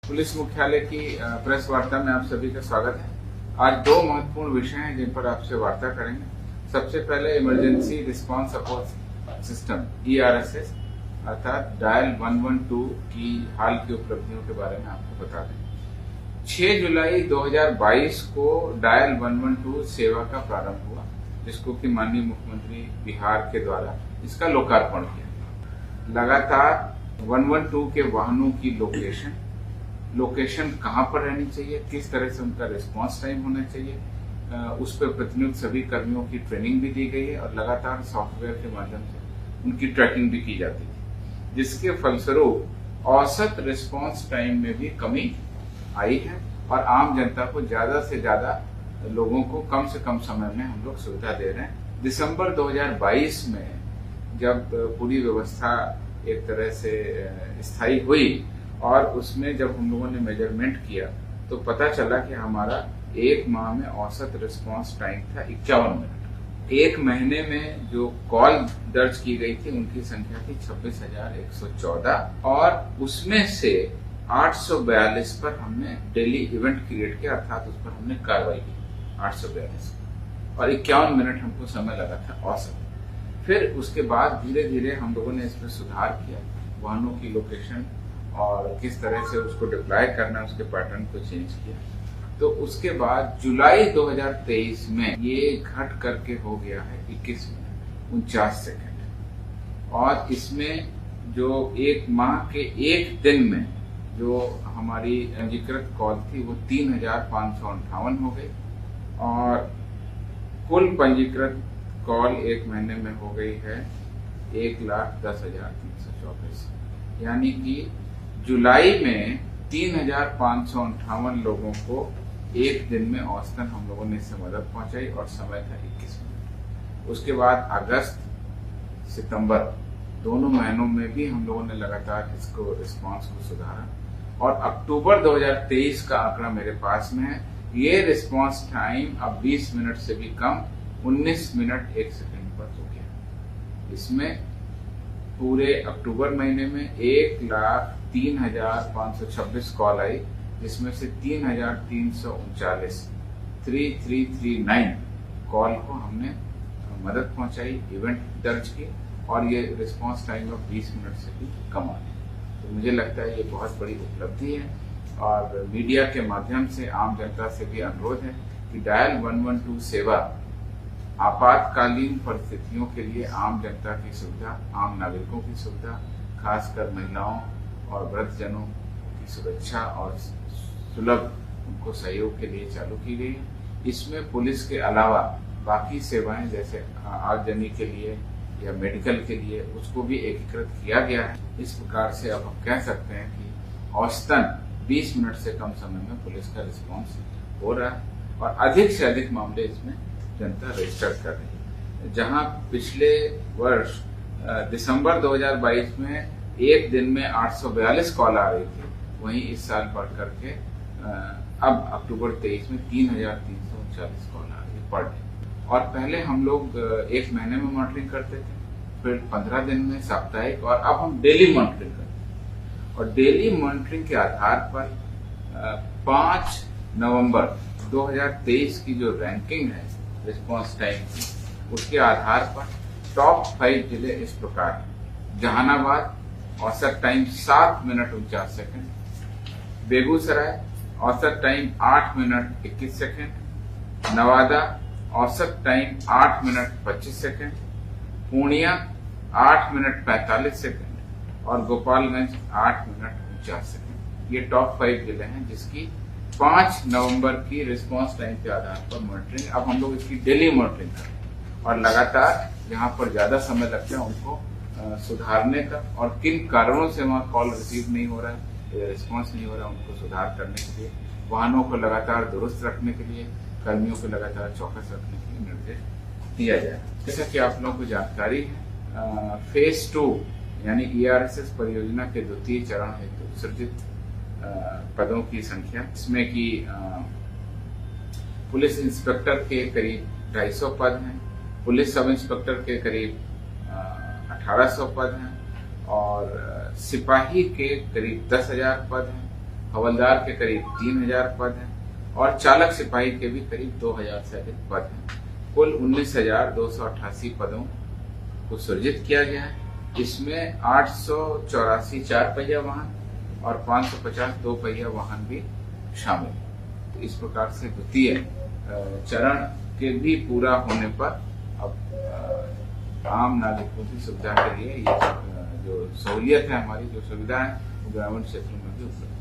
Police मुख्यालय की press वार्ता में आप सभी का स्वागत है। आज दो महत्वपूर्ण विषय हैं जिन पर आपसे वार्ता करेंगे। सबसे पहले emergency response support system ERSS अर्थात डायल 112 की हाल की उपलब्धियों के बारे में आपको बता दें। 6 जुलाई 2022 को डायल 112 सेवा का प्रारंभ हुआ, जिसको कि माननीय मुख्यमंत्री बिहार के द्वारा इसका लोकार्पण किया। लगातार 112 के वाहनों की लोकेशन कहां पर रहनी चाहिए, किस तरह से उनका रिस्पांस टाइम होना चाहिए, उस पर प्रतिनियुक्त सभी कर्मियों की ट्रेनिंग भी दी गई है और लगातार सॉफ्टवेयर के माध्यम से उनकी ट्रैकिंग भी की जाती है, जिसके फलस्वरूप औसत रिस्पांस टाइम में भी कमी आई है और आम जनता को ज्यादा से ज्यादा लोगों को कम से कम समय में हम लोग सुविधा दे रहे हैं। दिसंबर 2022 में जब पूरी व्यवस्था एक तरह से स्थायी हुई और उसमें जब हम लोगों ने मेजरमेंट किया तो पता चला कि हमारा एक माह में औसत रिस्पांस टाइम था 51 मिनट। एक महीने में जो कॉल दर्ज की गई थी उनकी संख्या थी 26,114 और उसमें से 842 पर हमने डेली इवेंट क्रिएट किया, अर्थात उस पर हमने कार्रवाई की 842 और 51 मिनट हमको समय लगा था औसत। फिर उसके बाद धीरे धीरे हम लोगों ने इसमें सुधार किया, वाहनों की लोकेशन और किस तरह से उसको डिप्लॉय करना, उसके पैटर्न को चेंज किया। तो उसके बाद जुलाई 2023 में ये घट करके हो गया है 21 मिनट 49 सेकंड और इसमें जो एक माह के एक दिन में जो हमारी पंजीकृत कॉल थी वो 3,558 हो गई और कुल पंजीकृत कॉल एक महीने में हो गई है 1,10,324, यानी कि जुलाई में 3,558 लोगों को एक दिन में औसतन हम लोगों ने इससे मदद पहुंचाई और समय था 21 मिनट। उसके बाद अगस्त सितंबर दोनों महीनों में भी हम लोगों ने लगातार इसको रिस्पांस को सुधारा और अक्टूबर 2023 का आंकड़ा मेरे पास में है। ये रिस्पांस टाइम अब 20 मिनट से भी कम 19 मिनट 1 सेकंड पर हो गया। इसमें पूरे अक्टूबर महीने में 1,03,526 कॉल आई, जिसमें से 3,339 कॉल को हमने मदद पहुंचाई, इवेंट दर्ज की और ये रिस्पांस टाइम अब 20 मिनट से भी कम आ गया। तो मुझे लगता है ये बहुत बड़ी उपलब्धि है और मीडिया के माध्यम से आम जनता से भी अनुरोध है कि डायल 112 सेवा आपातकालीन परिस्थितियों के लिए आम जनता की सुविधा, आम नागरिकों की सुविधा, खासकर महिलाओं और वृद्धजनों की सुरक्षा और सुलभ उनको सहयोग के लिए चालू की गई है। इसमें पुलिस के अलावा बाकी सेवाएं जैसे आगजनी के लिए या मेडिकल के लिए उसको भी एकीकृत किया गया है। इस प्रकार से अब हम कह सकते हैं कि औसतन 20 मिनट से कम समय में पुलिस का रिस्पांस हो रहा है और अधिक से अधिक मामले इसमें जनता रजिस्टर कर रही है। जहां पिछले वर्ष दिसंबर 2022 में एक दिन में 842 कॉल आ रही थी, वहीं इस साल बढ़ करके अब अक्टूबर 23 में 3,339 कॉल आ रही है पर डे। और पहले हम लोग एक महीने में मॉनिटरिंग करते थे, फिर 15 दिन में, साप्ताहिक, और अब हम डेली मॉनिटरिंग करते हैं। और डेली मॉनिटरिंग के आधार पर 5 नवंबर 2023 की जो रैंकिंग है रिस्पांस टाइम की, उसके आधार पर टॉप 5 जिले इस प्रकार हैं। जहानाबाद औसत टाइम 7 मिनट 49 सेकंड, बेगूसराय औसत टाइम 8 मिनट 21 सेकंड, नवादा औसत time 8 minute 25 second, Purnia 8 minute 45 second और गोपालगंज 8 मिनट 49 सेकंड। ये टॉप 5 जिले हैं जिसकी 5 नवंबर की रिस्पांस टाइम के आधार पर मॉनिटरिंग, अब हम लोग इसकी डेली मॉनिटरिंग करें और लगातार जहां पर ज्यादा समय लगता है उनको सुधारने का और किन कारणों से वहां कॉल रिसीव नहीं हो रहा है, रिस्पांस नहीं हो रहा है, उनको सुधार करने के लिए, वाहनों को लगातार दुरुस्त रखने के लिए, कर्मियों को लगातार चौकस रखने के लिए निर्देश दिया जाए। जैसा कि आप लोगों को जानकारी है, फेज 2 यानी ERSS परियोजना के द्वितीय चरण हेतु सृजित पदों की संख्या, इसमें कि पुलिस इंस्पेक्टर के करीब 250 पद हैं, पुलिस सब इंस्पेक्टर के करीब 1800 पद हैं और सिपाही के करीब 10,000 पद हैं हवलदार के करीब 3000 पद हैं और चालक सिपाही के भी करीब 2000 से अधिक पद हैं। कुल 19,288 पदों को सृजित किया गया है। इसमें 884 4 पहिया वाहन और 550 2 पहिया वाहन भी शामिल है। तो इस प्रकार से द्वितीय चरण के भी पूरा होने पर अब आम नागरिकों की सुविधा के लिए ये जो सहूलियत है, हमारी जो सुविधा है, वो ग्रामीण क्षेत्रों में भी उपलब्ध है।